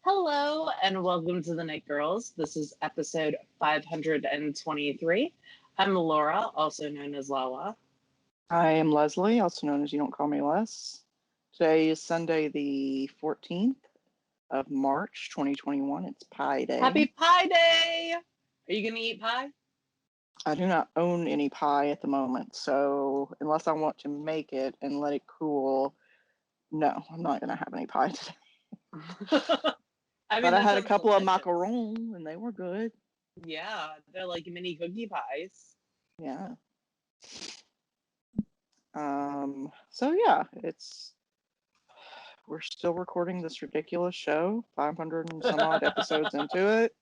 Hello and welcome to the Knit Girls. This is episode 523. I'm Laura, also known as Lala. I am Leslie, also known as You Don't Call Me Les. Today is Sunday, the 14th of March, 2021. It's Pie Day. Happy Pie Day! Are you going to eat pie? I do not own any pie at the moment, so unless I want to make it and let it cool, no, I'm not going to have any pie today. But I had a couple of macarons, and they were good. Yeah, they're like mini cookie pies. Yeah. So yeah, we're still recording this ridiculous show, 500 and some odd episodes into it.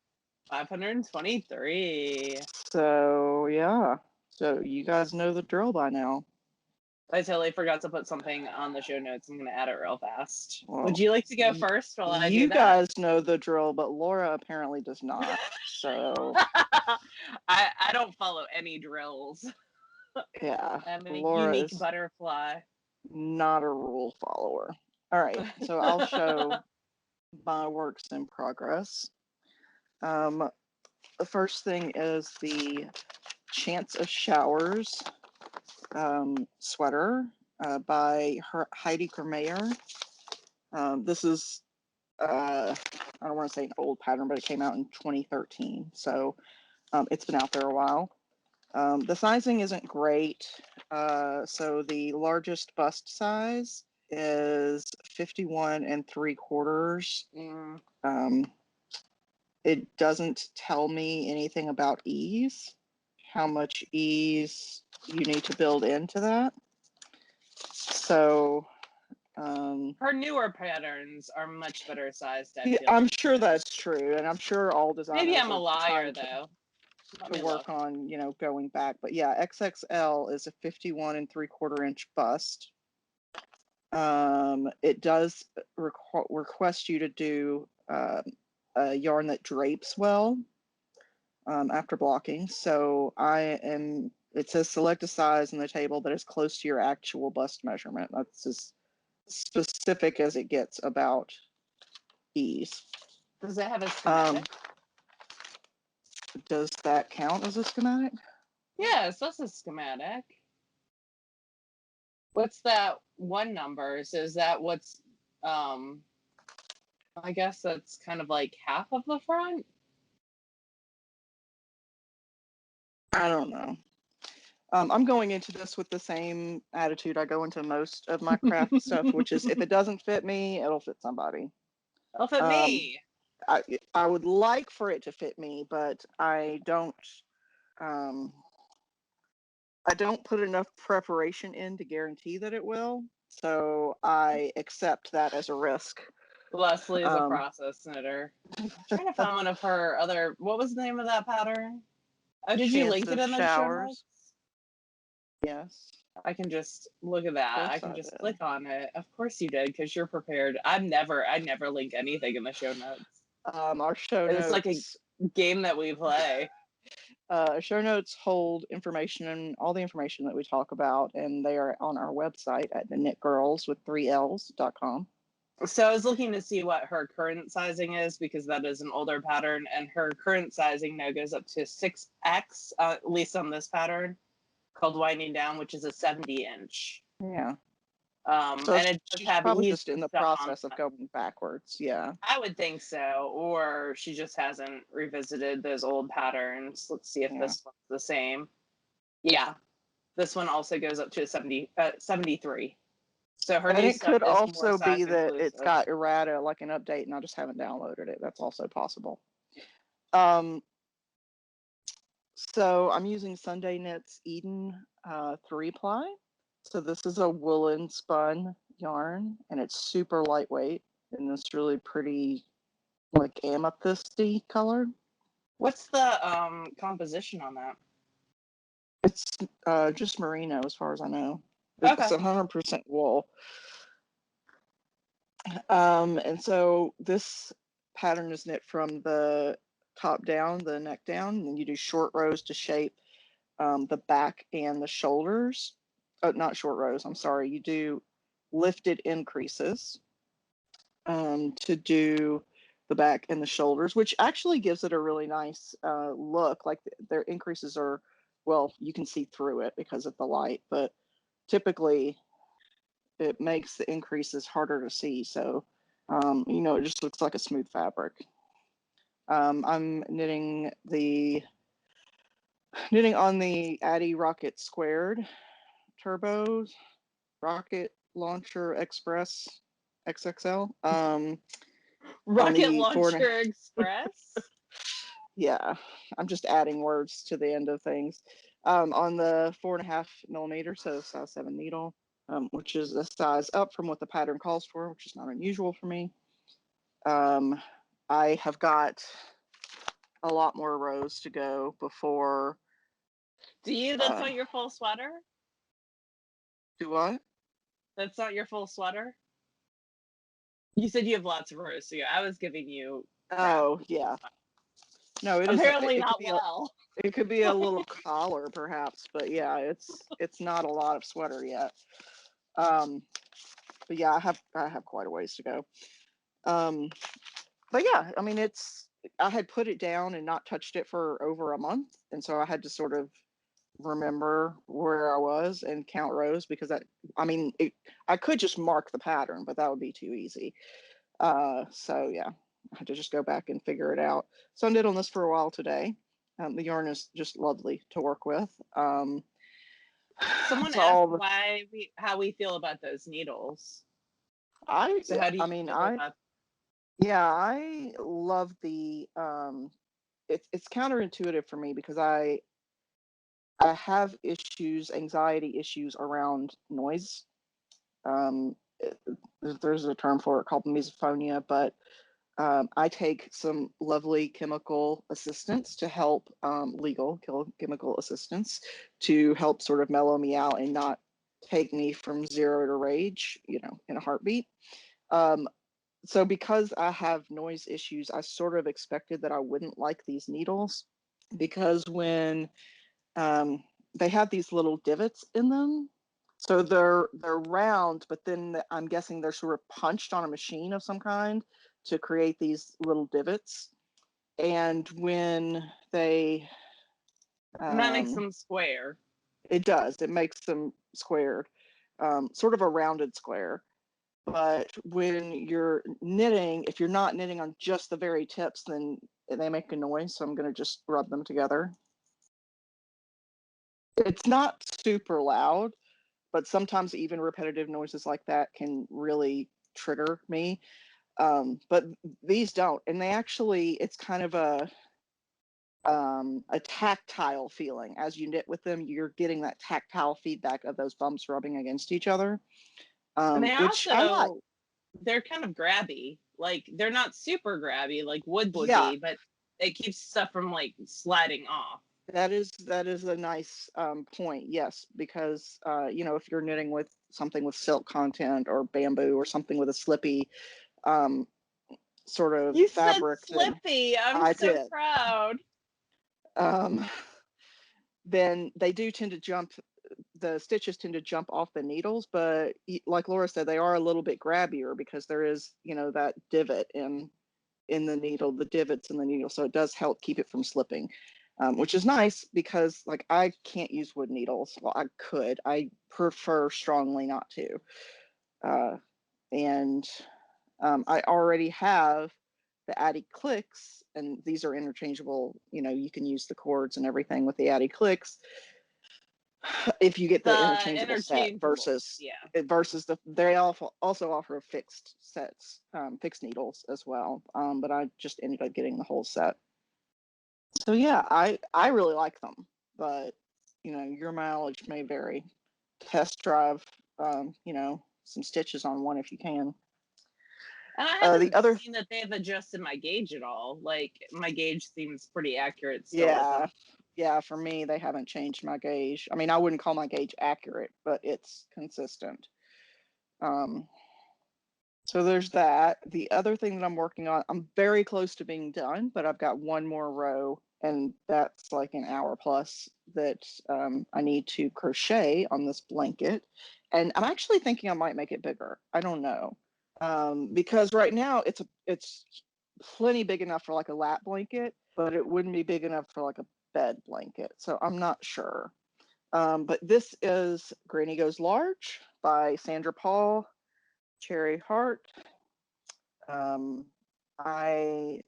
523. So yeah, so you guys know the drill by now. I totally forgot to put something on the show notes. I'm going to add it real fast. Well, Would you like to go first while I do that? You guys know the drill, but Laura apparently does not. So I don't follow any drills. Yeah, I'm a Laura unique is butterfly. not a rule follower. All right, so I'll show my works in progress. The first thing is the Chance of Showers sweater by Heidi Kermayer. This is, I don't want to say an old pattern, but it came out in 2013. So it's been out there a while. The sizing isn't great. So the largest bust size is 51 3/4. It doesn't tell me anything about ease, how much ease you need to build into that. So her newer patterns are much better sized. I'm sure that's true, and I'm sure all designers maybe I'm a are liar though. to work on, going back. But yeah, XXL is a 51 3/4 bust. It does request you to do a yarn that drapes well after blocking. So it says select a size in the table that is close to your actual bust measurement. That's as specific as it gets about ease. Does it have a schematic? Does that count as a schematic? Yes, that's a schematic. What's that one number? So is that what's, I guess that's kind of like half of the front? I don't know. I'm going into this with the same attitude I go into most of my craft stuff, which is if it doesn't fit me, it'll fit somebody. It'll fit me. I would like for it to fit me, but I don't put enough preparation in to guarantee that it will. So I accept that as a risk. Leslie is a process knitter. I'm trying to find one of her other. What was the name of that pattern? Oh, did you link it in the show notes? Yes. I can just look at that. I can just click on it. Of course you did, because you're prepared. I never link anything in the show notes. Our show notes. It's like a game that we play. Show notes hold information and all the information that we talk about, and they are on our website at TheKnitGirlls with 3Ls.com. So I was looking to see what her current sizing is, because that is an older pattern, and her current sizing now goes up to 6X, at least on this pattern, called Winding Down, which is a 70-inch. Yeah. So and she's probably just in the process of going backwards. Yeah. I would think so. Or she just hasn't revisited those old patterns. Let's see if this one's the same. Yeah. This one also goes up to 73. So her new stuff could also be that inclusive. It's got errata, like an update, and I just haven't downloaded it. That's also possible. So I'm using Sunday Knits Eden 3-ply. So this is a woolen spun yarn, and it's super lightweight in this really pretty, like, amethysty color. What's the composition on that? It's just merino, as far as I know. It's 100% wool. And so this pattern is knit from the top down, the neck down, and you do short rows to shape the back and the shoulders. Not short rows, I'm sorry. You do lifted increases to do the back and the shoulders, which actually gives it a really nice look. Like their increases are, well, you can see through it because of the light, but typically it makes the increases harder to see. So, it just looks like a smooth fabric. I'm knitting on the Addy Rocket Squared Turbo Rocket Launcher Express XXL. Rocket Launcher Express. Yeah, I'm just adding words to the end of things. On the 4.5 millimeter, so size 7 needle, which is a size up from what the pattern calls for, which is not unusual for me. I have got a lot more rows to go before. That's not your full sweater? Do what? That's not your full sweater? You said you have lots of rows, so I was giving you. Oh, yeah. No, it apparently is. Not well. It could be a little collar, perhaps, but yeah, it's not a lot of sweater yet. But yeah, I have quite a ways to go. But yeah, I mean, I had put it down and not touched it for over a month, and so I had to sort of remember where I was and count rows because I could just mark the pattern, but that would be too easy. So yeah, I had to just go back and figure it out. So I knit on this for a while today. The yarn is just lovely to work with. Someone asked how we feel about those needles. How do you feel about? Yeah, I love the. It's counterintuitive for me because I have anxiety issues around noise. There's a term for it called misophonia, but I take some lovely chemical assistance to help, legal chemical assistance to help sort of mellow me out and not take me from 0 to rage, in a heartbeat. So because I have noise issues, I sort of expected that I wouldn't like these needles because when they have these little divots in them, so they're round, but then I'm guessing they're sort of punched on a machine of some kind to create these little divots. And when they that makes them square. It does. It makes them squared, sort of a rounded square. But when you're knitting, if you're not knitting on just the very tips, then they make a noise. So I'm going to just rub them together. It's not super loud, but sometimes even repetitive noises like that can really trigger me. But these don't. And it's kind of a tactile feeling. As you knit with them, you're getting that tactile feedback of those bumps rubbing against each other. And they which I like. They're kind of grabby. Like they're not super grabby like wood would Yeah. be, but it keeps stuff from like sliding off. That is a nice point. Yes, because if you're knitting with something with silk content or bamboo or something with a slippy sort of fabric. You said slippy. I'm so proud. Then they do tend to jump. The stitches tend to jump off the needles, but like Laura said, they are a little bit grabbier because there is, that divot in the needle, the divots in the needle. So it does help keep it from slipping, which is nice because like I can't use wood needles. Well, I could. I prefer strongly not to. And I already have the Addy clicks, and these are interchangeable. You can use the cords and everything with the Addy clicks. If you get the interchangeable set versus they also offer fixed sets, fixed needles as well. But I just ended up getting the whole set. So yeah, I really like them, but your mileage may vary. Test drive, some stitches on one if you can. And I haven't seen that they've adjusted my gauge at all. Like my gauge seems pretty accurate still. Yeah. Yeah, for me, they haven't changed my gauge. I mean, I wouldn't call my gauge accurate, but it's consistent. So there's that. The other thing that I'm working on, I'm very close to being done, but I've got one more row, and that's like an hour plus that I need to crochet on this blanket. And I'm actually thinking I might make it bigger. I don't know. Because right now it's plenty big enough for like a lap blanket, but it wouldn't be big enough for like a bed blanket. So I'm not sure. But this is Granny Goes Large by Sandra Paul, Cherry Hart. I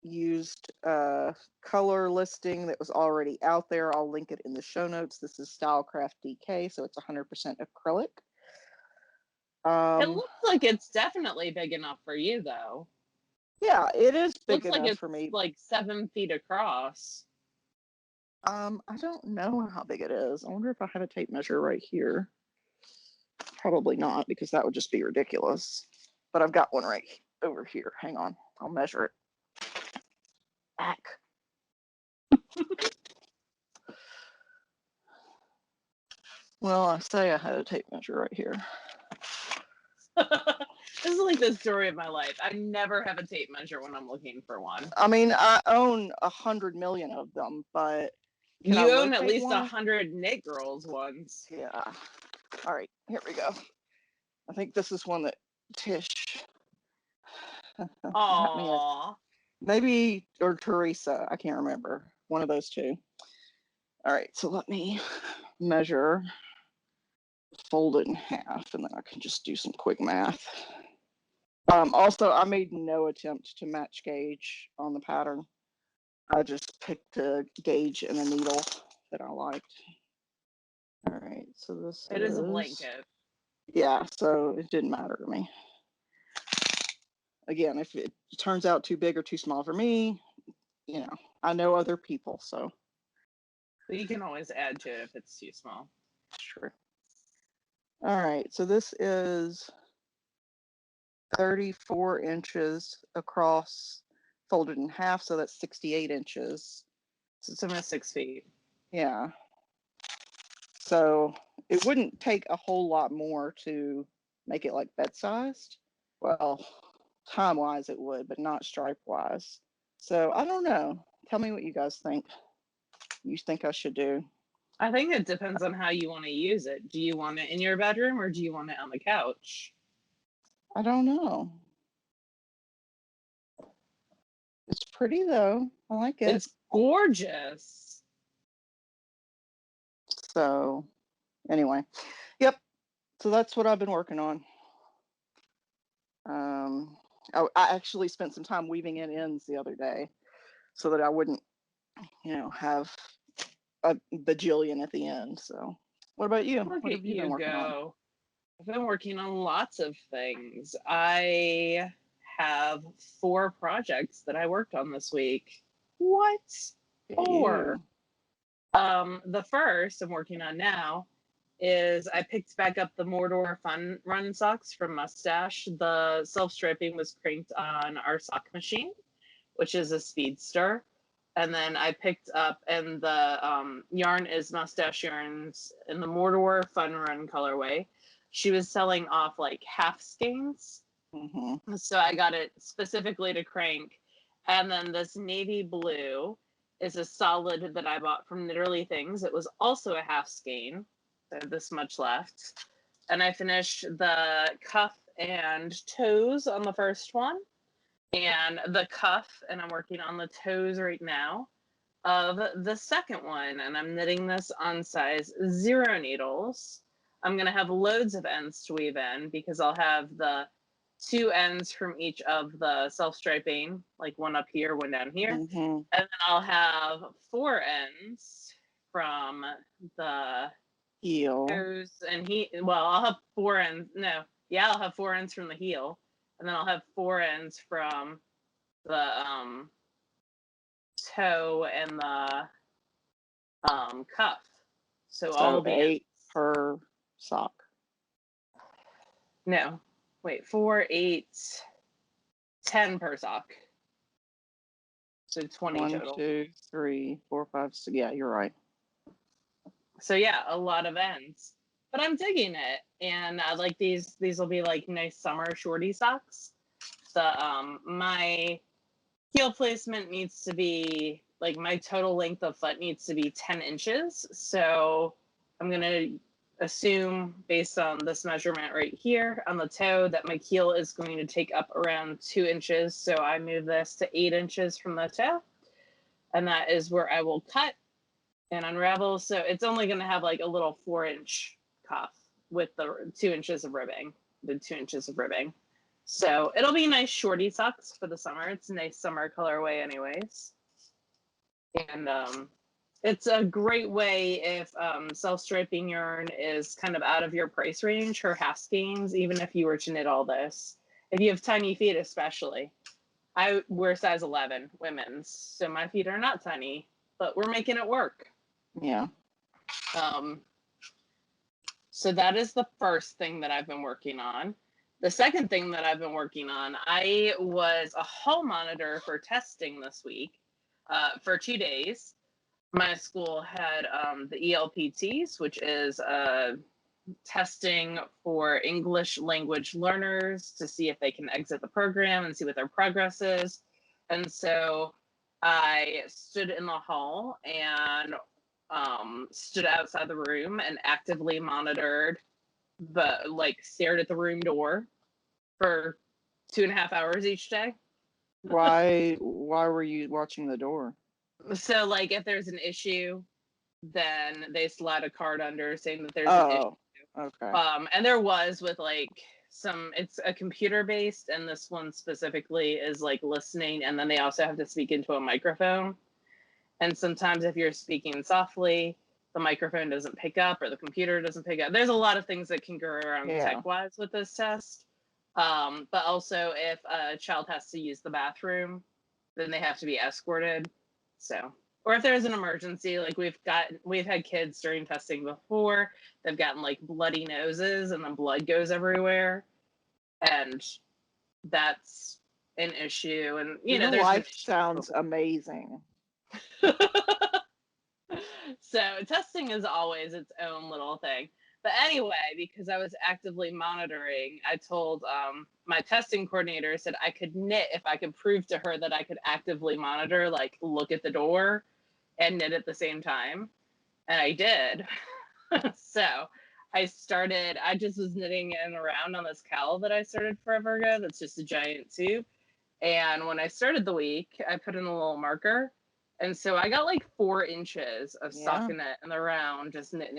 used a color listing that was already out there. I'll link it in the show notes. This is Stylecraft DK, so it's 100% acrylic. It looks like it's definitely big enough for you, though. Yeah, it is big Looks like enough it's for me. like 7 feet across. I don't know how big it is. I wonder if I have a tape measure right here. Probably not, because that would just be ridiculous. But I've got one right over here. Hang on, I'll measure it. Back. Well, I say I had a tape measure right here. This is like the story of my life. I never have a tape measure when I'm looking for one. I mean, I own 100 million of them, but you own at least 100 TheKnitGirlls ones. Yeah. All right, here we go. I think this is one that Tish. Aww. Maybe, or Teresa. I can't remember. One of those two. All right, so let me measure, fold it in half, and then I can just do some quick math. Also, I made no attempt to match gauge on the pattern. I just picked a gauge and a needle that I liked. All right, so this is a blanket. Yeah, so it didn't matter to me. Again, if it turns out too big or too small for me, you know, I know other people, so. But you can always add to it if it's too small. Sure. All right, so this is 34 inches across, folded in half, so that's 68 inches. So it's almost 6 feet. Yeah. So it wouldn't take a whole lot more to make it like bed sized. Well, time wise it would, but not stripe wise. So I don't know. Tell me what you guys think. You think I should do? I think it depends on how you want to use it. Do you want it in your bedroom or do you want it on the couch? I don't know. It's pretty though. I like it. It's gorgeous. So anyway, yep. So that's what I've been working on. I actually spent some time weaving in ends the other day so that I wouldn't, have a bajillion at the end. So what about you? Look What at have you been you working on? go. I've been working on lots of things. I have 4 projects that I worked on this week. What? 4? The first I'm working on now is I picked back up the Mordor Fun Run socks from Mustache. The self-striping was cranked on our sock machine, which is a speedster. And then I picked up, and the yarn is Mustache Yarns in the Mordor Fun Run colorway. She was selling off like half skeins. Mm-hmm. So I got it specifically to crank. And then this navy blue is a solid that I bought from Knitterly Things. It was also a half skein. So this much left. And I finished the cuff and toes on the first one. And the cuff, and I'm working on the toes right now of the second one. And I'm knitting this on size 0 needles. I'm going to have loads of ends to weave in because I'll have the 2 ends from each of the self-striping, like one up here, one down here. Mm-hmm. And then I'll have 4 ends from the heel toes and I'll have 4 ends. No, yeah, I'll have 4 ends from the heel. And then I'll have 4 ends from the toe and the cuff. So all the 8 ends. per sock. No, wait, 4, 8, 10 per sock. So 20 1, total. 2, 3, 4, 5, 6. Yeah, you're right. So yeah, a lot of ends. But I'm digging it. And I like these will be like nice summer shorty socks. The my heel placement needs to be like my total length of foot needs to be 10 inches. So I'm gonna assume, based on this measurement right here on the toe, that my keel is going to take up around 2 inches. So I move this to 8 inches from the toe, and that is where I will cut and unravel. So it's only going to have like a little 4-inch cuff with the 2 inches of ribbing, the 2 inches of ribbing. So it'll be nice shorty socks for the summer. It's a nice summer colorway anyways. And it's a great way if self-striping yarn is kind of out of your price range for half skeins, even if you were to knit all this. If you have tiny feet especially. I wear size 11 women's, so my feet are not tiny, but we're making it work. Yeah. So that is the first thing that I've been working on. The second thing that I've been working on, I was a hall monitor for testing this week for 2 days. My school had the ELPTs, which is testing for English language learners to see if they can exit the program and see what their progress is. And so I stood in the hall and stood outside the room and actively monitored stared at the room door for 2.5 hours each day. Why were you watching the door? So like if there's an issue, then they slide a card under saying that there's an issue. Okay. And there was with like it's a computer based, and this one specifically is like listening, and then they also have to speak into a microphone. And sometimes if you're speaking softly, the microphone doesn't pick up or the computer doesn't pick up. There's a lot of things that can go around tech-wise with this test. But also if a child has to use the bathroom, then they have to be escorted. So, or if there's an emergency, like we've had kids during testing before, they've gotten like bloody noses and then blood goes everywhere. And that's an issue. And Your life sounds amazing. So testing is always its own little thing. But anyway, because I was actively monitoring, I told my testing coordinator, said I could knit if I could prove to her that I could actively monitor, like look at the door and knit at the same time. And I did. So I just was knitting in around on this cowl that I started forever ago. That's just a giant tube. And when I started the week, I put in a little marker. And so I got like 4 inches of stockinette in the round, just knit.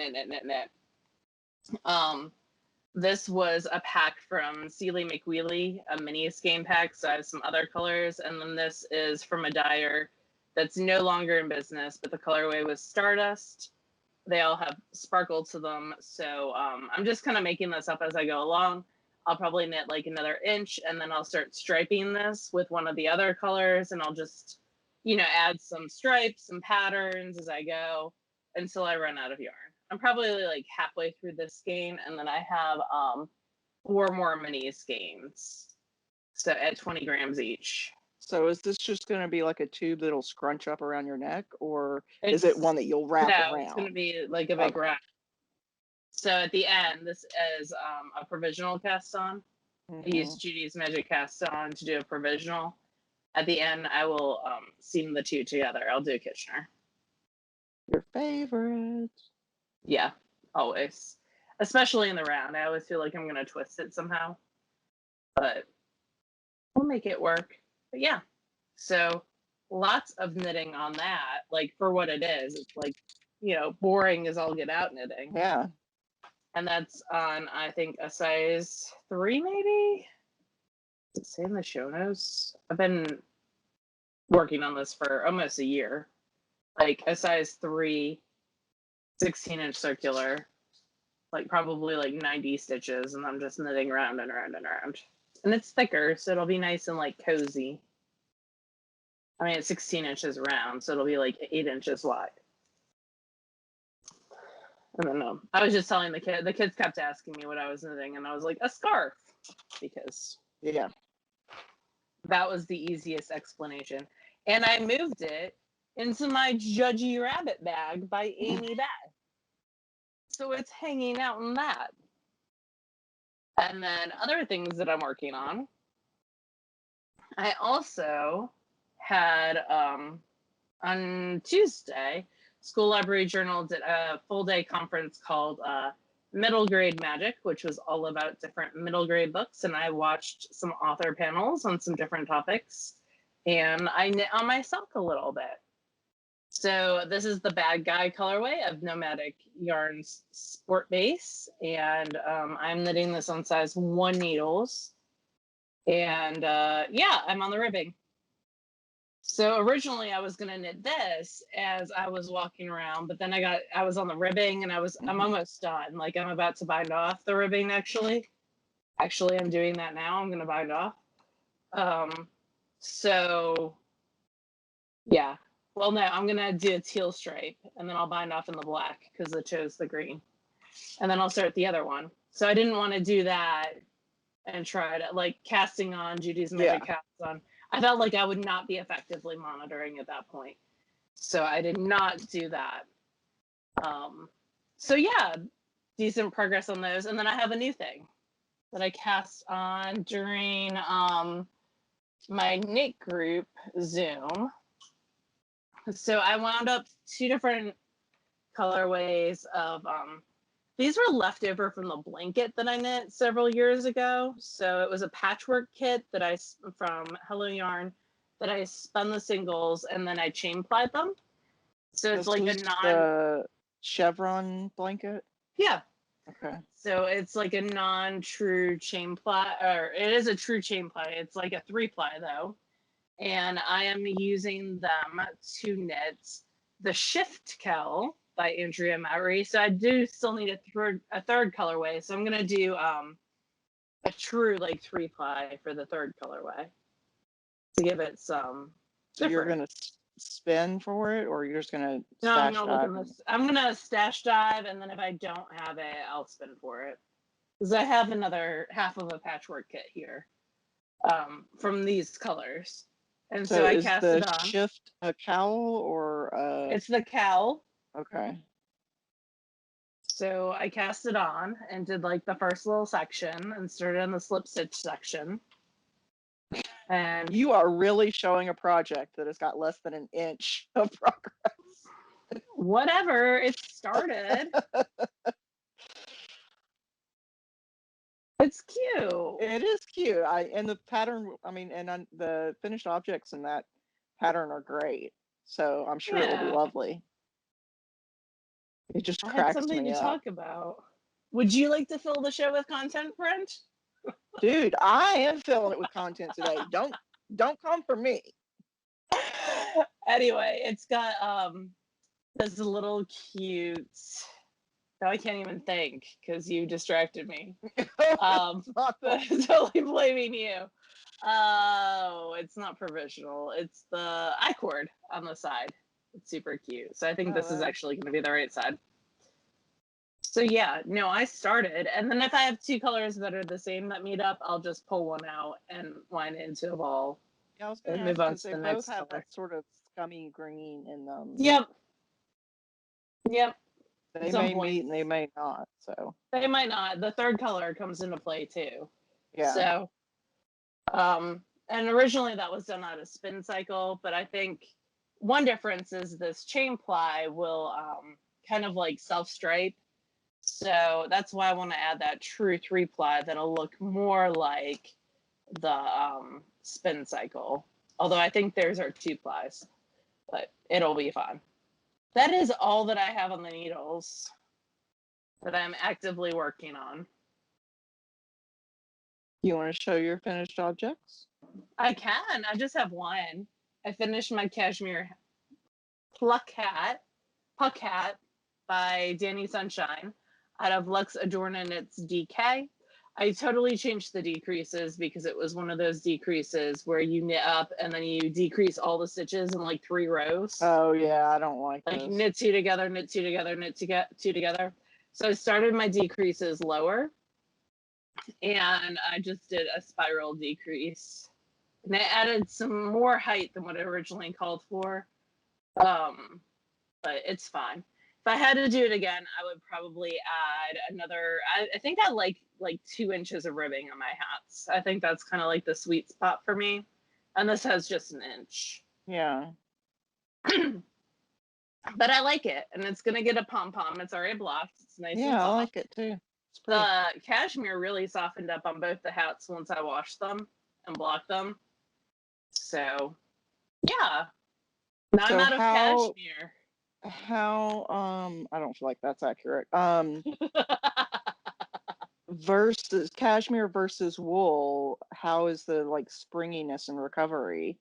This was a pack from Sealy McWheely, a mini skein pack. So I have some other colors. And then this is from a dyer that's no longer in business, but the colorway was Stardust. They all have sparkle to them. So I'm just kind of making this up as I go along. I'll probably knit like another inch, and then I'll start striping this with one of the other colors, and I'll just, add some stripes, some patterns as I go until I run out of yarn. I'm probably like halfway through this skein, and then I have 4 more mini skeins, so at 20 grams each. So is this just going to be like a tube that'll scrunch up around your neck, or is it one that you'll wrap around? No, it's going to be like a big wrap. So at the end, this is a provisional cast on. I used Judy's Magic Cast On to do a provisional. At the end, I will seam the two together. I'll do a Kitchener. Your favorite. Yeah, always. Especially in the round. I always feel like I'm going to twist it somehow. But we'll make it work. But yeah, so lots of knitting on that. Like for what it is, it's like, boring as all get out knitting. Yeah. And that's on, I think, a size 3 maybe? Does it say in the show notes? I've been working on this for almost a year. Like a size 3, 16-inch circular, like probably like 90 stitches, and I'm just knitting around and around and around. And it's thicker, so it'll be nice and like cozy. I mean, it's 16 inches round, so it'll be like 8 inches wide. I don't know. I was just telling the kids kept asking me what I was knitting, and I was like, a scarf, because that was the easiest explanation. And I moved it into my Judgy Rabbit bag by Amy Beth. So it's hanging out in that. And then other things that I'm working on. I also had on Tuesday, School Library Journal did a full day conference called middle grade magic, which was all about different middle grade books. And I watched some author panels on some different topics. And I knit on my sock a little bit. So this is the Bad Guy colorway of Nomadic Yarns Sport Base. And I'm knitting this on size 1 needles. And yeah, I'm on the ribbing. So originally I was gonna knit this as I was walking around, but then I was on the ribbing and I'm almost done. Like I'm about to bind off the ribbing actually. Actually, I'm doing that now. I'm gonna bind off. So yeah. Well, no, I'm gonna do a teal stripe and then I'll bind off in the black because I chose the green. And then I'll start the other one. So I didn't want to do that and try to like casting on Judy's Magic Casts on. I felt like I would not be effectively monitoring at that point. So I did not do that. So yeah, decent progress on those. And then I have a new thing that I cast on during my knit group Zoom. So I wound up 2 different colorways of these were left over from the blanket that I knit several years ago. So it was a patchwork kit that from Hello Yarn that I spun the singles and then I chain plied them. So it's like the chevron blanket? Yeah. Okay. So it's like a non-true chain ply, or it is a true chain ply. It's like a 3-ply though. And I am using them to knit the Shift Kel by Andrea Mowry. So I do still need a third colorway. So I'm gonna do a true like 3-ply for the third colorway to give it some. So you're gonna spin for it, or you're just gonna stash dive? I'm gonna stash dive, and then if I don't have it, I'll spin for it. Because I have another half of a patchwork kit here from these colors. And so I cast it on. Shift a cowl or It's the cowl. Okay. So I cast it on and did like the first little section and started on the slip stitch section. And you are really showing a project that has got less than an inch of progress. Whatever, it started. It's cute. It is cute. And the pattern, the finished objects in that pattern are great. So I'm sure it will be lovely. It just cracks me up. I had something to talk about. Would you like to fill the show with content, friend? Dude, I am filling it with content today. Don't come for me. Anyway, it's got this little cute. Now I can't even think because you distracted me. Totally blaming you. Oh, it's not provisional. It's the I-cord on the side. It's super cute. So I think this is actually going to be the right side. So yeah, no, I started, and then if I have 2 colors that are the same that meet up, I'll just pull one out and wind it into a ball. Yeah, I was going to move on to the next color. They both have that sort of scummy green in them. Yep. They may meet and they may not. So they might not. The third color comes into play too. Yeah. So, and originally that was done out of spin cycle, but I think one difference is this chain ply will kind of like self stripe. So that's why I want to add that true 3-ply that'll look more like the spin cycle. Although I think theirs are 2-plies, but it'll be fun. That is all that I have on the needles that I'm actively working on. You want to show your finished objects? I can. I just have one. I finished my cashmere puck hat by Danny Sunshine out of Lux Adorna Knits DK. I totally changed the decreases because it was one of those decreases where you knit up and then you decrease all the stitches in like 3 rows. Oh yeah, I don't like this. Knit 2 together, knit 2 together, knit 2 together. So I started my decreases lower and I just did a spiral decrease. And I added some more height than what I originally called for. But it's fine. If I had to do it again, I would probably add another, I think I like 2 inches of ribbing on my hats. I think that's kind of like the sweet spot for me. And this has just an inch. Yeah. But I like it, and it's gonna get a pom-pom. It's already blocked. It's nice and Yeah, I soft. like it too. It's pretty. The cashmere really softened up on both the hats once I washed them and blocked them. So, yeah. Now I'm So out of cashmere. how I don't feel like that's accurate. Versus cashmere versus wool, how is the like springiness and recovery?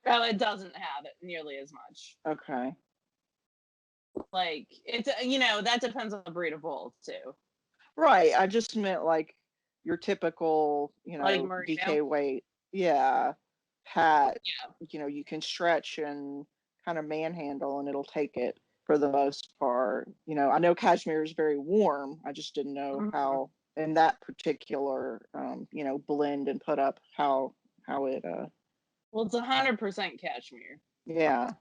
Oh, it doesn't have it nearly as much. Okay. Like, it's, that depends on the breed of wool, too. Right. I just meant like your typical, Like merino. DK weight. Yeah. Hat. Yeah. You can stretch and kind of manhandle and it'll take it for the most part. I know cashmere is very warm. I just didn't know how in that particular, blend and put up how it, Well, it's 100% cashmere. yeah.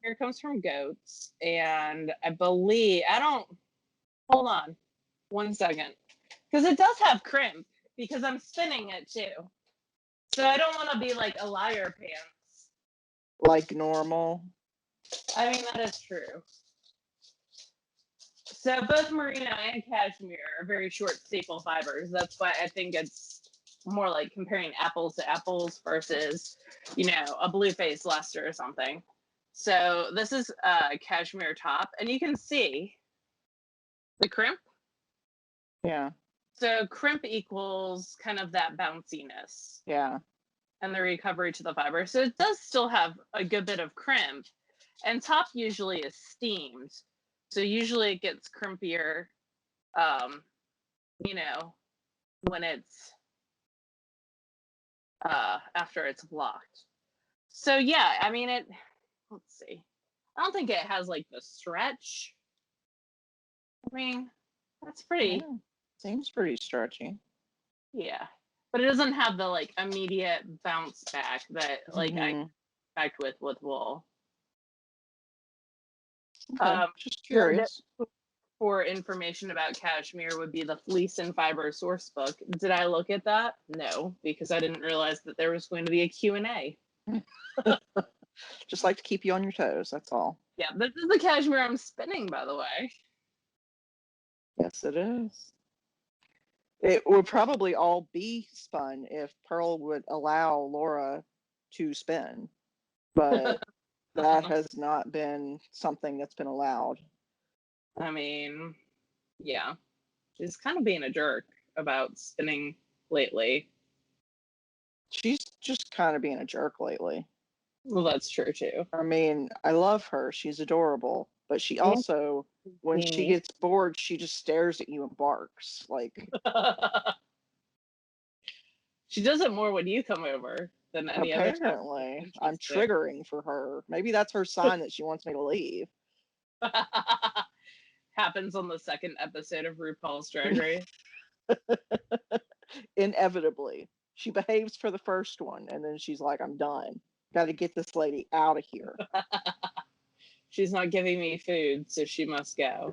Here comes from goats, and I don't, hold on 1 second, because it does have crimp, because I'm spinning it too. So I don't want to be like a liar pants. Like normal. I mean, that is true. So both merino and cashmere are very short staple fibers. That's why I think it's more like comparing apples to apples versus, a blue face Leicester or something. So this is a cashmere top, and you can see the crimp. Yeah. So crimp equals kind of that bounciness. Yeah. And the recovery to the fiber. So it does still have a good bit of crimp. And top usually is steamed. So usually it gets crimpier, you know, when it's after it's blocked. So yeah, I mean let's see. I don't think it has like the stretch. I mean, that's pretty. Yeah. Seems pretty stretchy. Yeah. But it doesn't have the like immediate bounce back that like I expect with wool. Okay. Just curious. For information about cashmere would be the Fleece and Fiber source book. Did I look at that? No, because I didn't realize that there was going to be a Q&A. Just like to keep you on your toes, that's all. Yeah, this is the cashmere I'm spinning, by the way. Yes, it is. It would probably all be spun if Pearl would allow Laura to spin, but that has not been something that's been allowed. I mean, yeah. She's kind of being a jerk about spinning lately. She's just kind of being a jerk lately. Well, that's true, too. I mean, I love her. She's adorable. But she also, when she gets bored, she just stares at you and barks. Like, she does it more when you come over than any other time. Apparently, I'm triggering for her. Maybe that's her sign that she wants me to leave. Happens on the second episode of RuPaul's Drag Race. Inevitably. She behaves for the first one, and then she's like, I'm done. Got to get this lady out of here. She's not giving me food, so she must go.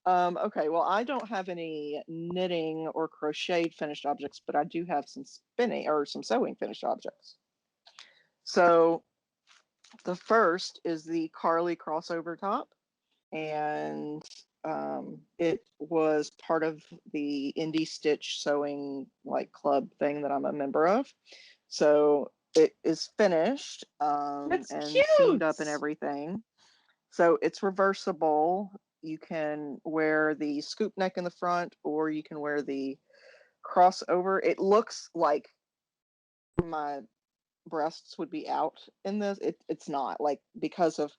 Okay, well, I don't have any knitting or crocheted finished objects, but I do have some spinning or some sewing finished objects. So the first is the Carly crossover top, and it was part of the Indie Stitch sewing like club thing that I'm a member of. So it is finished and cute. seamed up and everything. So it's reversible. You can wear the scoop neck in the front, or you can wear the crossover. It looks like my breasts would be out in this. It's not, like, because of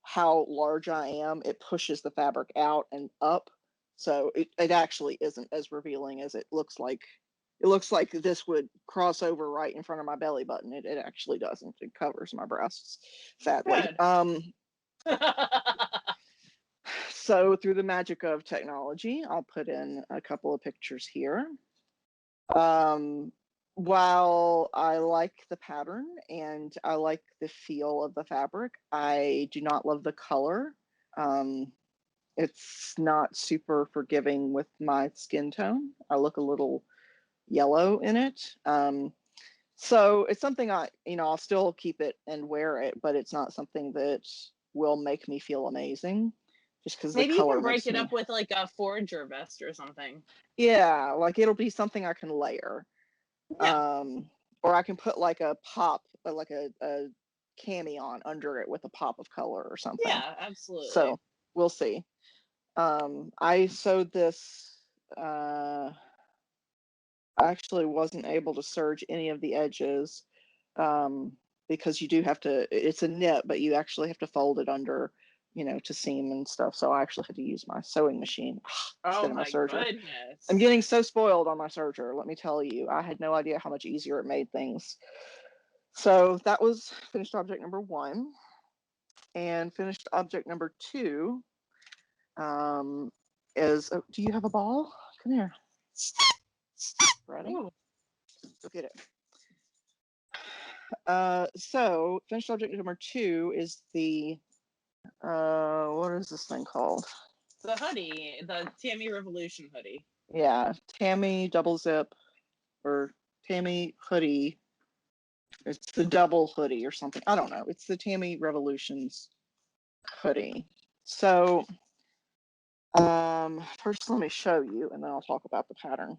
how large I am, it pushes the fabric out and up. So it actually isn't as revealing as it looks like. It looks like this would cross over right in front of my belly button. It actually doesn't. It covers my breasts, sadly. So through the magic of technology, I'll put in a couple of pictures here. While I like the pattern and I like the feel of the fabric, I do not love the color. It's not super forgiving with my skin tone. I look a little yellow in it. So it's something I'll still keep it and wear it, but it's not something that will make me feel amazing just because the Maybe you color can break makes it me. up with like a forager vest or something. Yeah, like it'll be something I can layer. Yeah. Or I can put like a pop, like a cami on under it with a pop of color or something. Yeah, absolutely. So we'll see. I sewed this. I actually wasn't able to serge any of the edges because you do have to. It's a knit, but you actually have to fold it under, to seam and stuff. So I actually had to use my sewing machine instead of my serger. Goodness. I'm getting so spoiled on my serger. Let me tell you, I had no idea how much easier it made things. So that was finished object number 1, and finished object number 2 is. Oh, do you have a ball? Come here. Ready? Ooh. Go get it. So finished object number 2 is the what is this thing called? The hoodie, the Tammy Revolution hoodie. Yeah, Tammy double zip or Tammy hoodie. It's the double hoodie or something. I don't know. It's the Tammy Revolutions hoodie. So first let me show you and then I'll talk about the pattern.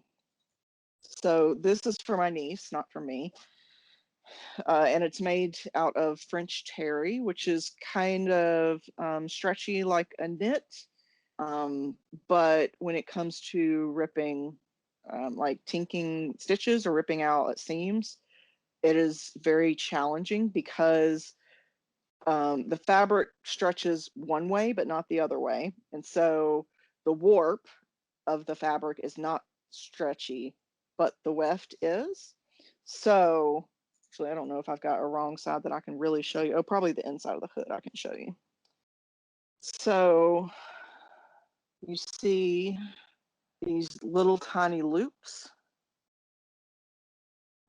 So this is for my niece, not for me. And it's made out of French terry, which is kind of stretchy like a knit. But when it comes to ripping, like tinking stitches or ripping out at seams, it is very challenging because the fabric stretches one way, but not the other way. And so the warp of the fabric is not stretchy, but the weft is. So actually, I don't know if I've got a wrong side that I can really show you. Oh, probably the inside of the hood I can show you. So you see these little tiny loops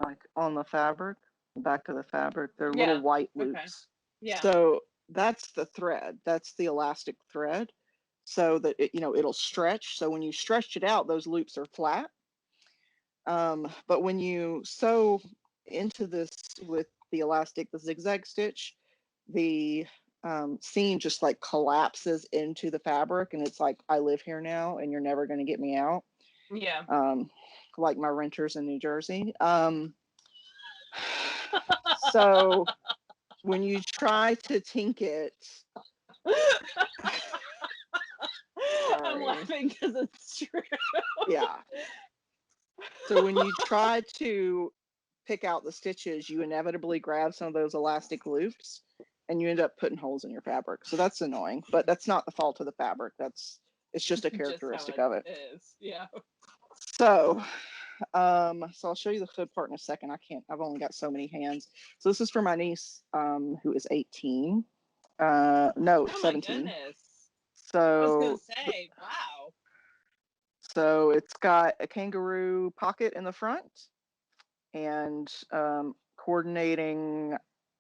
like on the fabric, the back of the fabric. They're little white loops. Okay. Yeah. So that's the thread. That's the elastic thread. So that it'll stretch. So when you stretch it out, those loops are flat. But when you sew into this with the elastic, the zigzag stitch, the seam just like collapses into the fabric, and it's like, I live here now, and you're never going to get me out. Yeah. Like my renters in New Jersey. So when you try to tink it, I'm laughing because it's true. Yeah. So when you try to pick out the stitches, you inevitably grab some of those elastic loops and you end up putting holes in your fabric. So that's annoying, but that's not the fault of the fabric. It's just a characteristic of it. Is. Yeah. So I'll show you the hood part in a second. I've only got so many hands. So this is for my niece, who is 18. No, Oh 17. My goodness. So I was gonna say, wow. So it's got a kangaroo pocket in the front and coordinating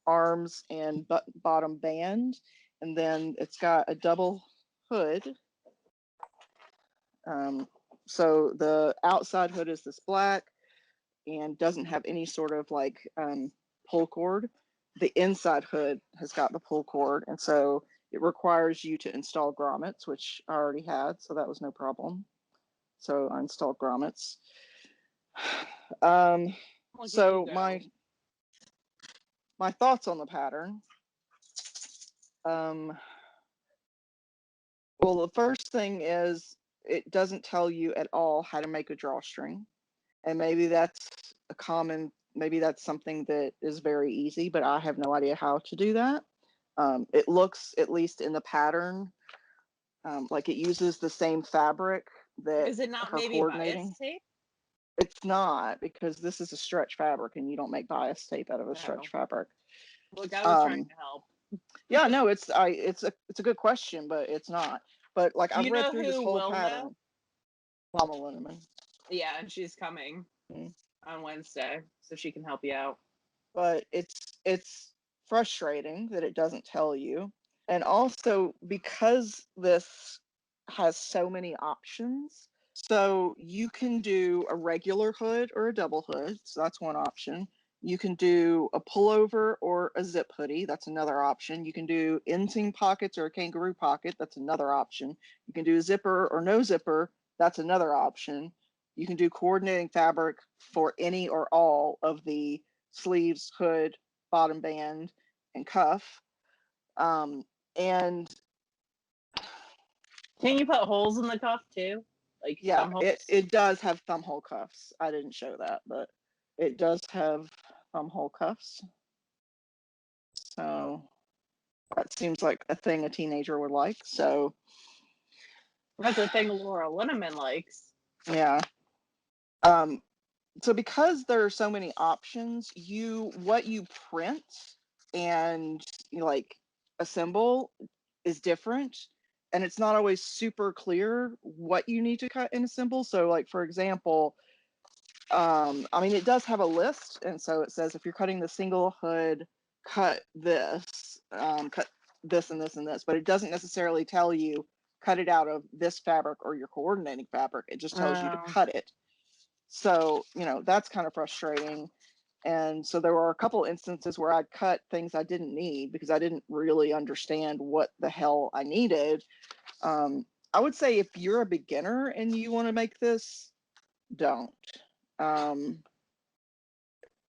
arms and bottom band. And then it's got a double hood. So the outside hood is this black and doesn't have any sort of like pull cord. The inside hood has got the pull cord. And so it requires you to install grommets, which I already had. So that was no problem. So I installed grommets. So my thoughts on the pattern. Well, the first thing is it doesn't tell you at all how to make a drawstring, and maybe that's maybe that's something that is very easy, but I have no idea how to do that. It looks, at least in the pattern, like it uses the same fabric that is it not her maybe coordinating. bias tape? It's not, because this is a stretch fabric and you don't make bias tape out of a stretch fabric. Look, I was trying to help. Yeah, no, it's a good question, but it's not. But like, I've read through this whole pattern. Mama Linneman. Yeah, and she's coming on Wednesday, so she can help you out. But it's frustrating that it doesn't tell you, and also because this has so many options. So you can do a regular hood or a double hood. So that's one option. You can do a pullover or a zip hoodie. That's another option. You can do inseam pockets or a kangaroo pocket. That's another option. You can do a zipper or no zipper. That's another option. You can do coordinating fabric for any or all of the sleeves, hood, bottom band, and cuff. And Can you put holes in the cuff too? Like yeah, thumb holes? it does have thumb hole cuffs. I didn't show that, but it does have thumb hole cuffs. So that seems like a thing a teenager would like. So That's a thing Laura Linneman likes. yeah. So because there are so many options, what you print and like assemble is different, and it's not always super clear what you need to cut and assemble. So like for example, I mean it does have a list, and so it says if you're cutting the single hood, cut this, cut this and this and this, but it doesn't necessarily tell you cut it out of this fabric or your coordinating fabric. It just tells you to cut it. So, that's kind of frustrating. And so there were a couple instances where I cut things I didn't need because I didn't really understand what the hell I needed. I would say if you're a beginner and you want to make this, don't.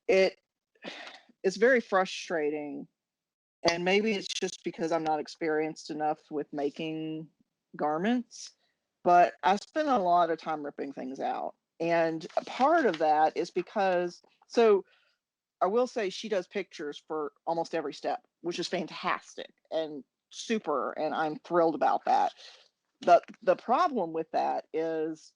It's very frustrating. And maybe it's just because I'm not experienced enough with making garments, but I spend a lot of time ripping things out. And a part of that is because, so I will say she does pictures for almost every step, which is fantastic and super, and I'm thrilled about that. But the problem with that is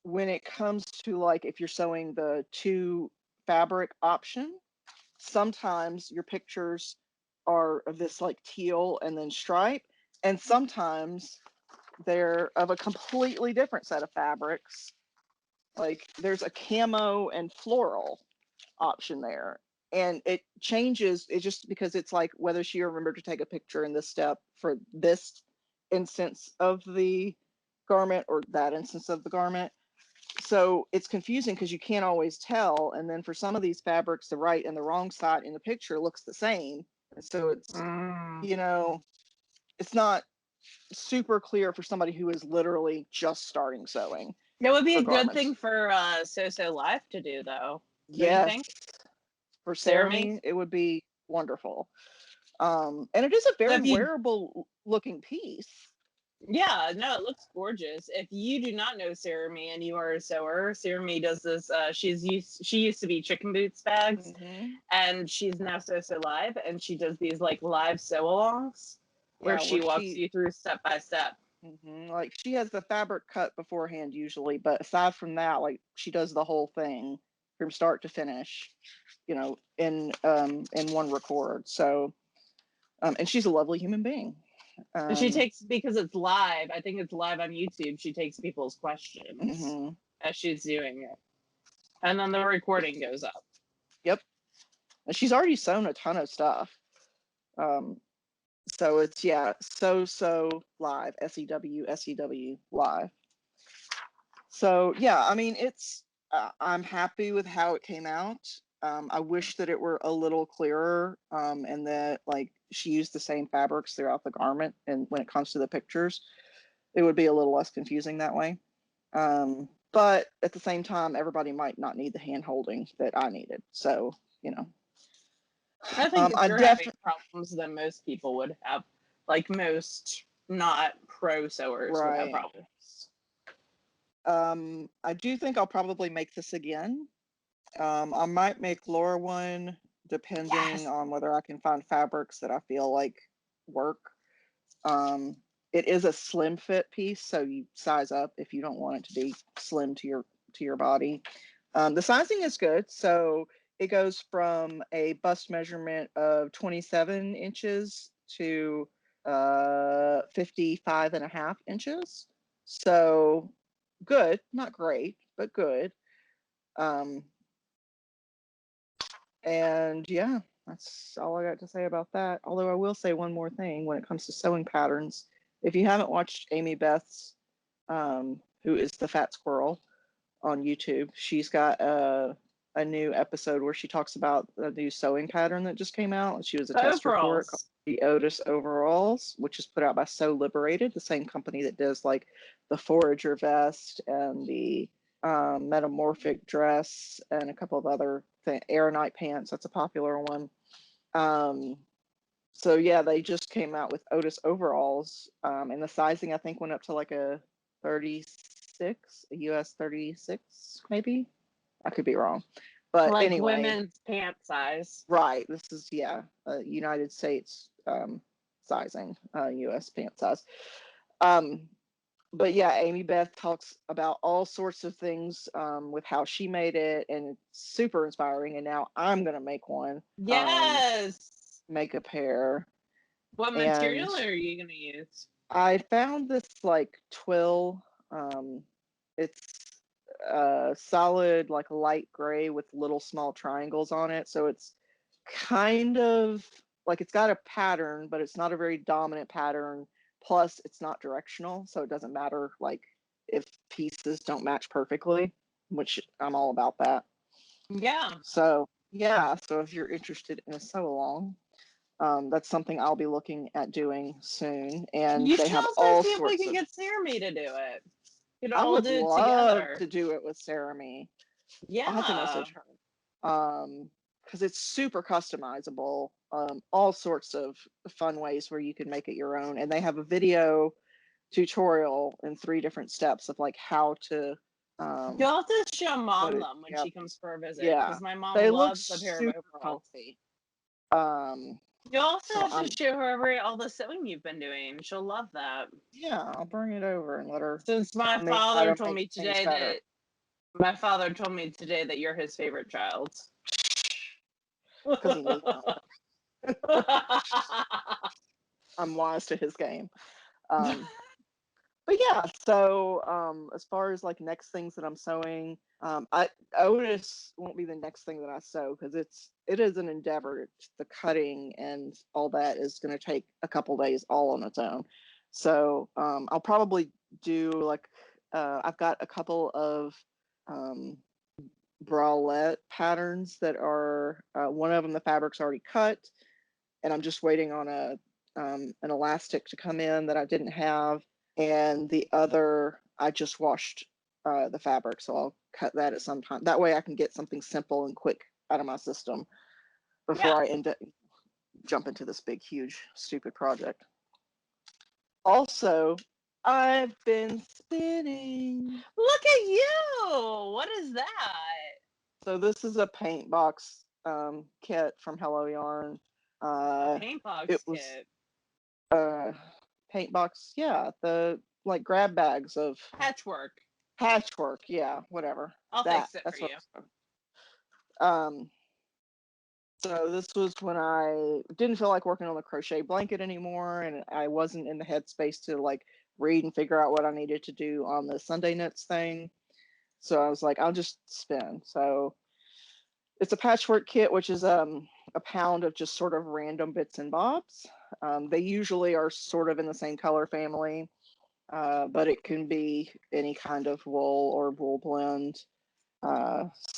when it comes to like if you're sewing the two fabric option, sometimes your pictures are of this like teal and then stripe, and sometimes they're of a completely different set of fabrics. Like there's a camo and floral option there, and it changes it just because it's like whether she remembered to take a picture in this step for this instance of the garment or that instance of the garment. So it's confusing because you can't always tell, and then for some of these fabrics the right and the wrong side in the picture looks the same, and so it's not super clear for somebody who is literally just starting sewing. It would be a good garments. thing for So Live to do, though. Don't you Yes, think? for Sarah Cerame, it would be wonderful. And it is a very wearable looking piece. Yeah, no, it looks gorgeous. If you do not know Sarah Me and you are a sewer, Sarah Me does this. She used to be Chicken Boots bags, and she's now So Live, and she does these like live sew-alongs where she walks you through step by step. Like she has the fabric cut beforehand usually, but aside from that, like she does the whole thing from start to finish, in one record. So, and she's a lovely human being. And she takes, because it's live, I think it's live on YouTube, she takes people's questions as she's doing it. And then the recording goes up. Yep. And she's already sewn a ton of stuff. So it's, so live, SEW live. So yeah, I mean, I'm happy with how it came out. I wish that it were a little clearer, and that like she used the same fabrics throughout the garment, and when it comes to the pictures, it would be a little less confusing that way. But at the same time, everybody might not need the hand holding that I needed. So, I think if you're having problems, then most people would have, like most not pro sewers would have problems. I do think I'll probably make this again. I might make Laura one depending on whether I can find fabrics that I feel like work. It is a slim fit piece, so you size up if you don't want it to be slim to your body. The sizing is good, so it goes from a bust measurement of 27 inches to 55.5 inches. So good, not great, but good. And yeah, that's all I got to say about that. Although I will say one more thing when it comes to sewing patterns. If you haven't watched Amy Beth's, who is the Fat Squirrel on YouTube, she's got a a new episode where she talks about the new sewing pattern that just came out. She was a tester for it, called the Otis Overalls, which is put out by Sew Liberated, the same company that does like the Forager vest and the metamorphic dress and a couple of other Aeronite pants. That's a popular one. So yeah, they just came out with Otis Overalls, and the sizing I think went up to like a 36, a US 36 maybe. I could be wrong, but like anyway, women's pant size. Right. This is United States sizing, US pant size. But yeah, Amy Beth talks about all sorts of things with how she made it, and it's super inspiring. And now I'm gonna make one. Yes. Make a pair. What material are you gonna use? I found this like twill. It's solid, like light gray with little small triangles on it. So it's kind of like it's got a pattern, but it's not a very dominant pattern. Plus, it's not directional, so it doesn't matter like if pieces don't match perfectly, which I'm all about that. Yeah. So yeah, so if you're interested in a sew along, that's something I'll be looking at doing soon. And you they should have also all see if we sorts can of. get Sarah to do it. I would do it love together. to do it with Sarah Me. Yeah. I'll have to message her. Because it's super customizable. All sorts of fun ways where you can make it your own. And they have a video tutorial in 3 different steps of like how to. You'll have to show Mom them when she comes for a visit. Yeah. Because my mom loves a pair of overalls. Comfy. You also have to show her all the sewing you've been doing. She'll love that. Yeah, I'll bring it over and let her. Since my father told me today that you're his favorite child. Because he knows I'm wise to his game. But yeah, so as far as like next things that I'm sewing, Otis won't be the next thing that I sew because it is an endeavor. The cutting and all that is going to take a couple days all on its own. So I'll probably do like I've got a couple of bralette patterns that are one of them the fabric's already cut, and I'm just waiting on an elastic to come in that I didn't have. And the other, I just washed the fabric, so I'll cut that at some time. That way I can get something simple and quick out of my system before I end up jump into this big, huge, stupid project. Also, I've been spinning. Look at you! What is that? So this is a paint box kit from Hello Yarn. A paint box kit. Paint box, yeah, the like grab bags of patchwork, yeah, whatever. I'll fix it for you. So this was when I didn't feel like working on the crochet blanket anymore, and I wasn't in the headspace to like read and figure out what I needed to do on the Sunday knits thing. So I was like, I'll just spin. So it's a patchwork kit, which is a pound of just sort of random bits and bobs. They usually are sort of in the same color family, but it can be any kind of wool or wool blend.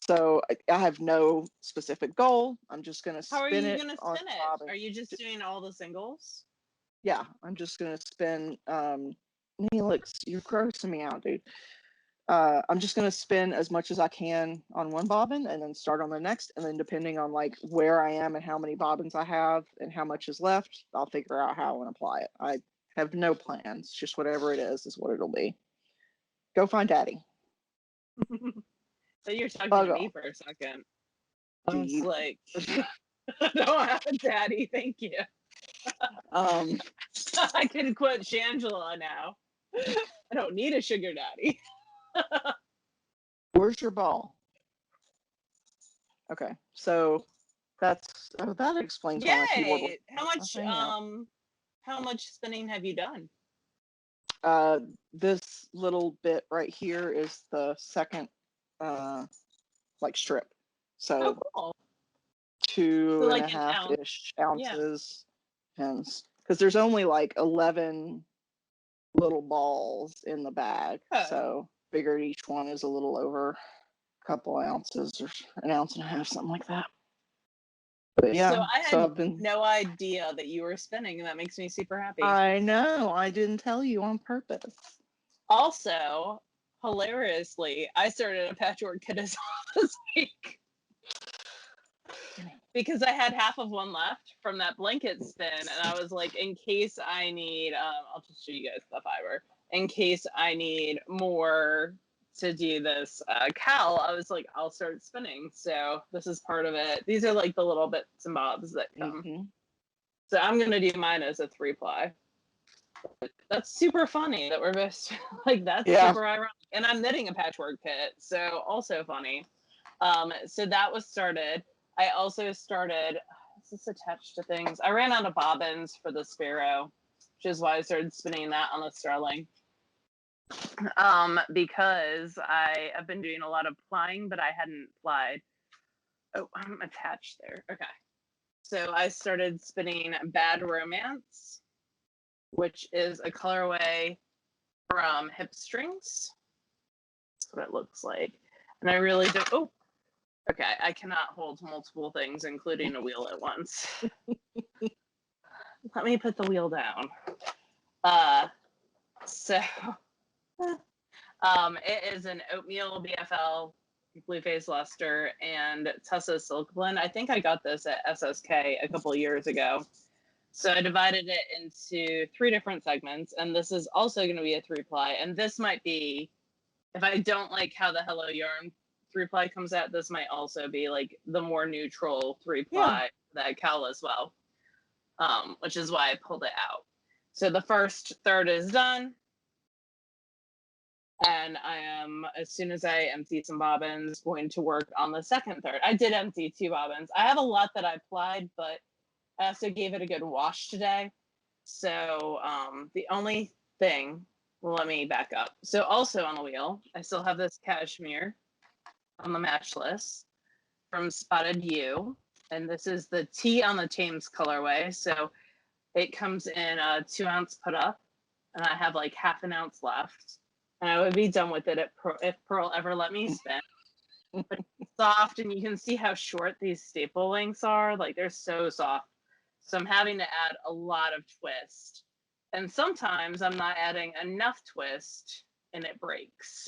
So I have no specific goal. I'm just going to spin it. How are you going to spin it? Are you just doing all the singles? Yeah, I'm just going to spin. Neelix, you're grossing me out, dude. I'm just going to spin as much as I can on one bobbin and then start on the next. And then depending on like where I am and how many bobbins I have and how much is left, I'll figure out how I want to apply it. I have no plans. Just whatever it is what it'll be. Go find Daddy. So you're talking to me for a second. I was like, I don't have a daddy, thank you. I can quote Shangela now. I don't need a sugar daddy. Where's your ball? Okay, so that explains why my keyboard. How much spinning have you done? This little bit right here is the second like strip. So cool. 2.5-ish ounces pins. Because there's only like 11 little balls in the bag. So figured each one is a little over couple ounces or an ounce and a half, something like that. But yeah, So I had I've been. no idea that you were spinning, and that makes me super happy. I know. I didn't tell you on purpose. Also, hilariously, I started a patchwork kit as well this week because I had half of one left from that blanket spin, and I was like, in case I need, I'll just show you guys the fiber. In case I need more to do this cowl, I was like, I'll start spinning. So this is part of it. These are like the little bits and bobs that come. Mm-hmm. So I'm gonna do mine as a 3-ply. That's super funny that we're both like, that's super ironic. And I'm knitting a patchwork kit, so also funny. So that was started. I also started, is this attached to things? I ran out of bobbins for the Sparrow, which is why I started spinning that on the Starling. Because I have been doing a lot of plying, but I hadn't plied. Oh, I'm attached there. Okay. So I started spinning Bad Romance, which is a colorway from Hip Strings. That's what it looks like. And I really do. Oh, okay. I cannot hold multiple things, including a wheel at once. Let me put the wheel down. So it is an oatmeal BFL blue face luster and Tussa silk blend. I think I got this at SSK a couple years ago. So I divided it into 3 different segments, and this is also going to be a 3-ply. And this might be, if I don't like how the Hello Yarn 3-ply comes out, this might also be like the more neutral 3-ply that cowl as well, which is why I pulled it out. So the first third is done. And I am, as soon as I empty some bobbins, going to work on the second third. I did empty 2 bobbins. I have a lot that I plied, but I also gave it a good wash today. So the only thing, well, let me back up. So also on the wheel, I still have this cashmere on the matchless from Spotted U. And this is the Tea on the Thames colorway. So it comes in a 2-ounce put up, and I have like half an ounce left. And I would be done with it if Pearl ever let me spin. But it's soft, and you can see how short these staple lengths are. Like, they're so soft. So I'm having to add a lot of twist. And sometimes I'm not adding enough twist and it breaks.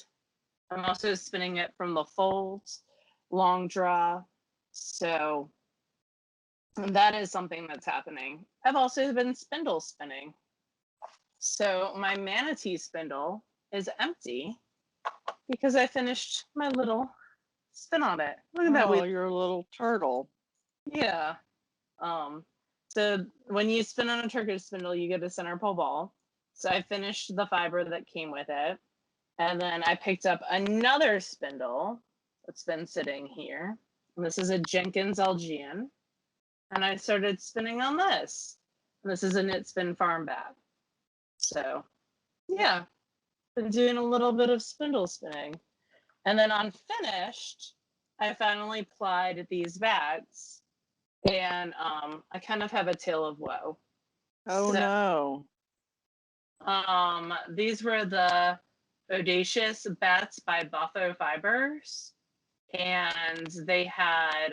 I'm also spinning it from the folds, long draw. So that is something that's happening. I've also been spindle spinning. So my manatee spindle is empty because I finished my little spin on it. Look at that. Oh, you're a little turtle. Yeah. So when you spin on a Turkish spindle, you get a center pole ball. So I finished the fiber that came with it. And then I picked up another spindle that's been sitting here. And this is a Jenkins Algian. And I started spinning on this. And this is a Knit Spin Farm Bat. So yeah, been doing a little bit of spindle spinning. And then on finished, I finally plied these bats. And I kind of have a tale of woe. Oh, so, no. These were the Audacious Bats by Buffo Fibers. And they had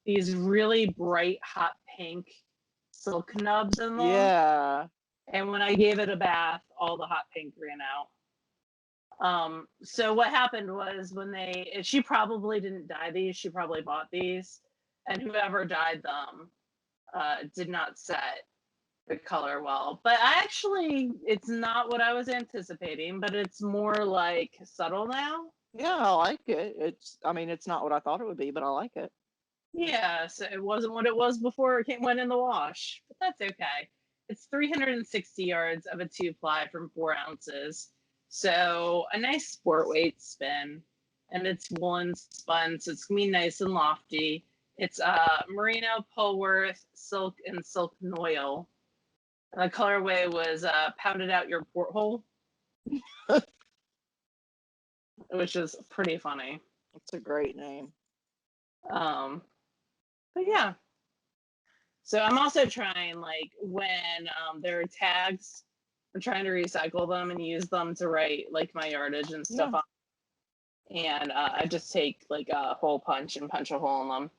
these really bright hot pink silk nubs in them. Yeah. And when I gave it a bath, all the hot pink ran out. So what happened was she probably didn't dye these, she probably bought these. And whoever dyed them did not set the color well. But it's not what I was anticipating, but it's more like subtle now. Yeah, I like it. It's not what I thought it would be, but I like it. Yeah, so it wasn't what it was before it went in the wash, but that's okay. It's 360 yards of a 2-ply from 4 ounces. So a nice sport weight spin, and it's woolen spun, so it's gonna be nice and lofty. It's merino, Polworth, silk, and silk noil. And the colorway was pounded out your porthole, which is pretty funny. It's a great name. But yeah. So I'm also trying, like, when there are tags, I'm trying to recycle them and use them to write like my yardage and stuff on. and I just take like a hole punch and punch a hole in them.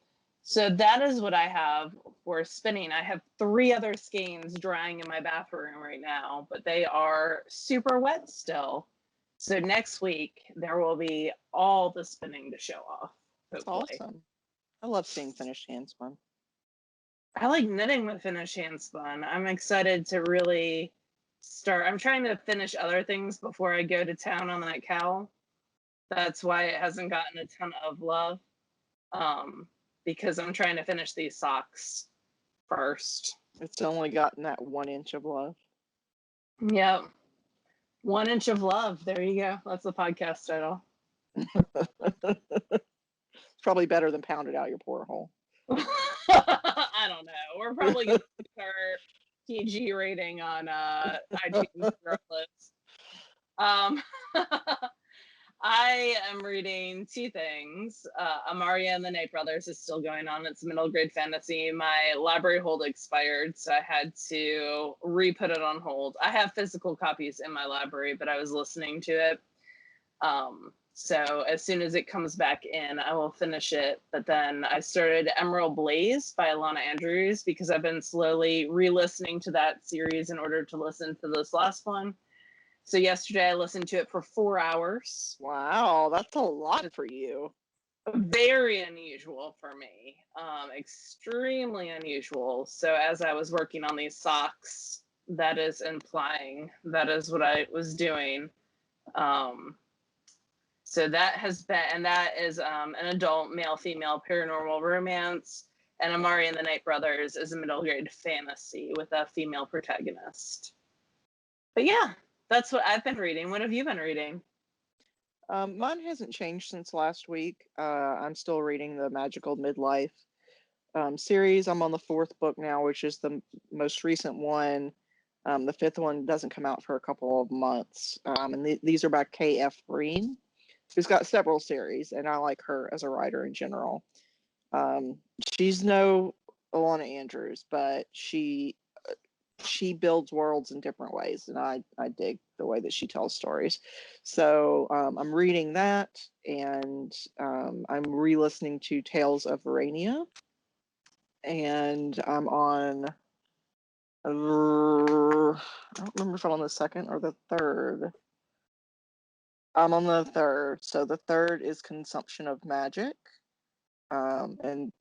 So that is what I have for spinning. I have 3 other skeins drying in my bathroom right now, but they are super wet still. So next week there will be all the spinning to show off. That's Hopefully. awesome. I love seeing finished hand spun. I like knitting with finished hand spun. I'm excited to really start. I'm trying to finish other things before I go to town on that cowl. That's why it hasn't gotten a ton of love. Because I'm trying to finish these socks first. It's only gotten that 1 inch of love. Yep. 1 inch of love. There you go. That's the podcast title. It's probably better than pounded out your porthole. I don't know. We're probably going to lose our PG rating on iTunes regardless. I am reading 2 things. Amaria and the Night Brothers is still going on. It's middle grade fantasy. My library hold expired, so I had to re-put it on hold. I have physical copies in my library, but I was listening to it. So as soon as it comes back in, I will finish it. But then I started Emerald Blaze by Alana Andrews because I've been slowly re-listening to that series in order to listen to this last one. So yesterday I listened to it for 4 hours. Wow, that's a lot for you. Very unusual for me. Extremely unusual. So as I was working on these socks, that is implying that is what I was doing. So that has been, and that is an adult male-female paranormal romance. And Amari and the Night Brothers is a middle grade fantasy with a female protagonist. But yeah, that's what I've been reading. What have you been reading? Mine hasn't changed since last week. I'm still reading the Magical Midlife series. I'm on the 4th book now, which is the most recent one. The 5th one doesn't come out for a couple of months. And these are by K.F. Breene, who's got several series, and I like her as a writer in general. She's no Alana Andrews, but she builds worlds in different ways, and I dig the way that she tells stories. So I'm reading that, and I'm re-listening to Tales of Verania, and I'm on I don't remember if I'm on the 2nd or the 3rd. I'm on the 3rd. So the 3rd is Consumption of Magic, and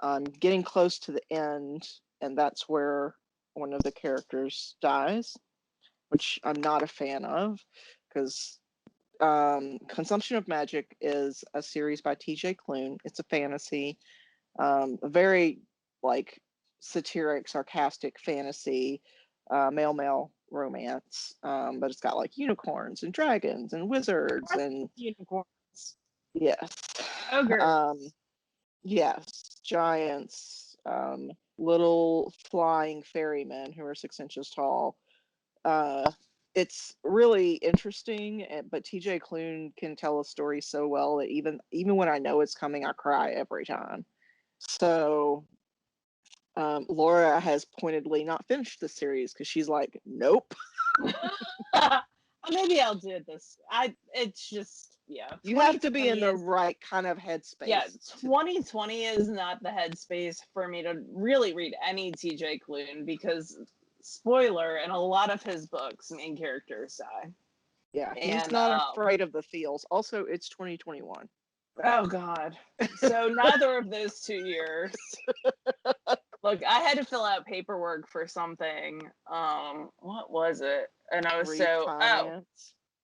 I'm getting close to the end, and that's where one of the characters dies, which I'm not a fan of, because Consumption of Magic is a series by TJ Klune. It's a fantasy, a very like satiric, sarcastic fantasy, male romance, but it's got like unicorns and dragons and wizards and unicorns. Yes. Ogres. Yes, giants, little flying fairymen who are 6 inches tall. It's really interesting, but TJ Klune can tell a story so well that even when I know it's coming, I cry every time. So Laura has pointedly not finished the series because she's like, nope. Maybe I'll do this. It's just, yeah. You have to be in the right kind of headspace. Yeah, 2020 is not the headspace for me to really read any TJ Klune because, spoiler, in a lot of his books, main characters die. Yeah, he's not afraid of the feels. Also, it's 2021. Oh, God. So neither of those 2 years. Look, I had to fill out paperwork for something. What was it? And I was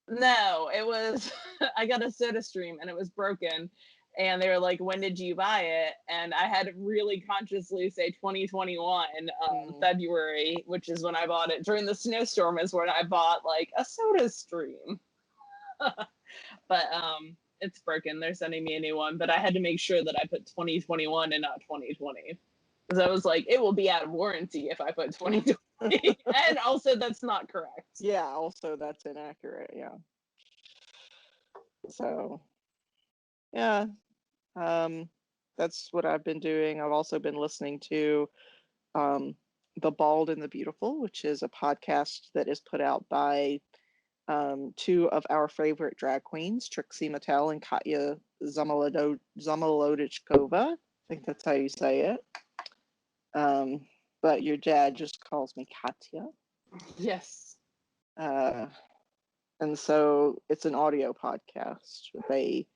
no, it was, I got a Soda Stream and it was broken. And they were like, when did you buy it? And I had to really consciously say 2021, February, which is when I bought it. During the snowstorm is when I bought like a Soda Stream. But it's broken. They're sending me a new one. But I had to make sure that I put 2021 and not 2020. Because I was like, it will be out of warranty if I put 2020. And also, that's not correct. Yeah, also, that's inaccurate. Yeah. So, yeah. That's what I've been doing. I've also been listening to The Bald and the Beautiful, which is a podcast that is put out by two of our favorite drag queens, Trixie Mattel and Katya Zamolodichkova. I think that's how you say it. But your dad just calls me Katya. Yes. And so it's an audio podcast. They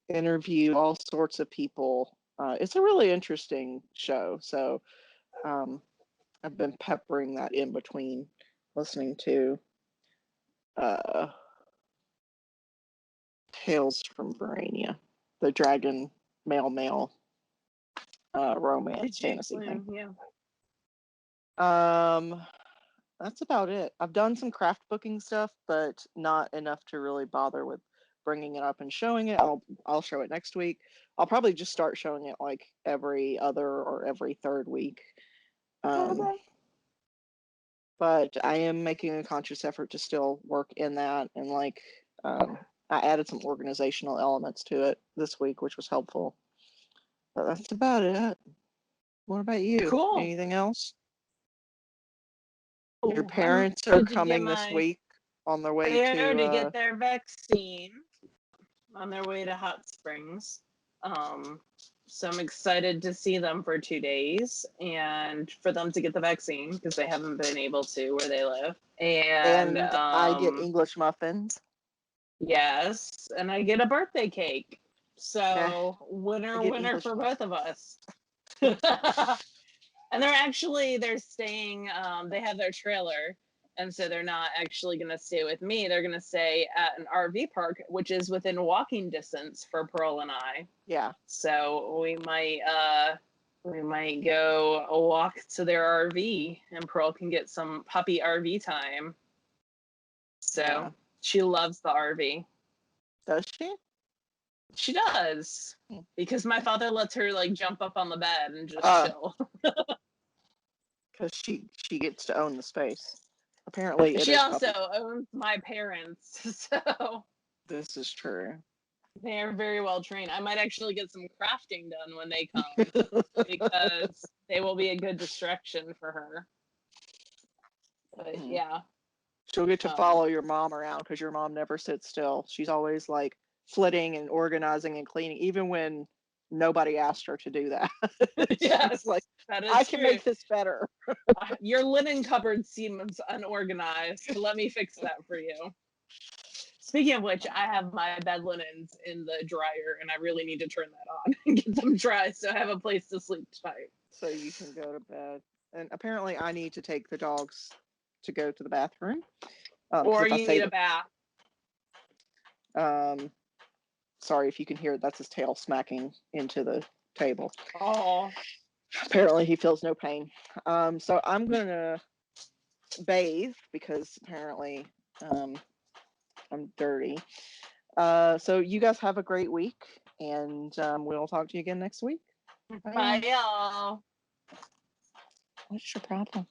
interview all sorts of people. It's a really interesting show. So I've been peppering that in between listening to Tales from Verania, the dragon male romance fantasy thing. Yeah. That's about it. I've done some craft booking stuff, but not enough to really bother with bringing it up and showing it. I'll show it next week. I'll probably just start showing it like every other or every third week. Okay. But I am making a conscious effort to still work in that, and like I added some organizational elements to it this week, which was helpful. But that's about it. What about you? Cool. Anything else? Oh, Your parents are to coming this week on their way to get their vaccine on their way to Hot Springs. So I'm excited to see them for 2 days and for them to get the vaccine because they haven't been able to where they live. And I get English muffins. Yes, and I get a birthday cake. So winner for both of us. And they're staying, they have their trailer, and so they're not actually going to stay with me. They're going to stay at an RV park, which is within walking distance for Pearl and I. Yeah. So we might go a walk to their RV, and Pearl can get some puppy RV time. So she loves the RV. Does she? She does, because my father lets her like jump up on the bed and just chill. Because she gets to own the space. Apparently, she also owns my parents, so this is true. They are very well trained. I might actually get some crafting done when they come because they will be a good distraction for her. But yeah. She'll get to follow your mom around because your mom never sits still. She's always like flitting and organizing and cleaning, even when nobody asked her to do that. Yes, like, that is I can true. make this better. Your linen cupboard seems unorganized. Let me fix that for you. Speaking of which, I have my bed linens in the dryer, and I really need to turn that on and get them dry so I have a place to sleep tonight. So you can go to bed. And apparently I need to take the dogs to go to the bathroom. Or you need a bath. Sorry if you can hear it. That's his tail smacking into the table. Oh. Apparently he feels no pain. So I'm going to bathe because apparently I'm dirty. So you guys have a great week, and we'll talk to you again next week. Bye, y'all. What's your problem?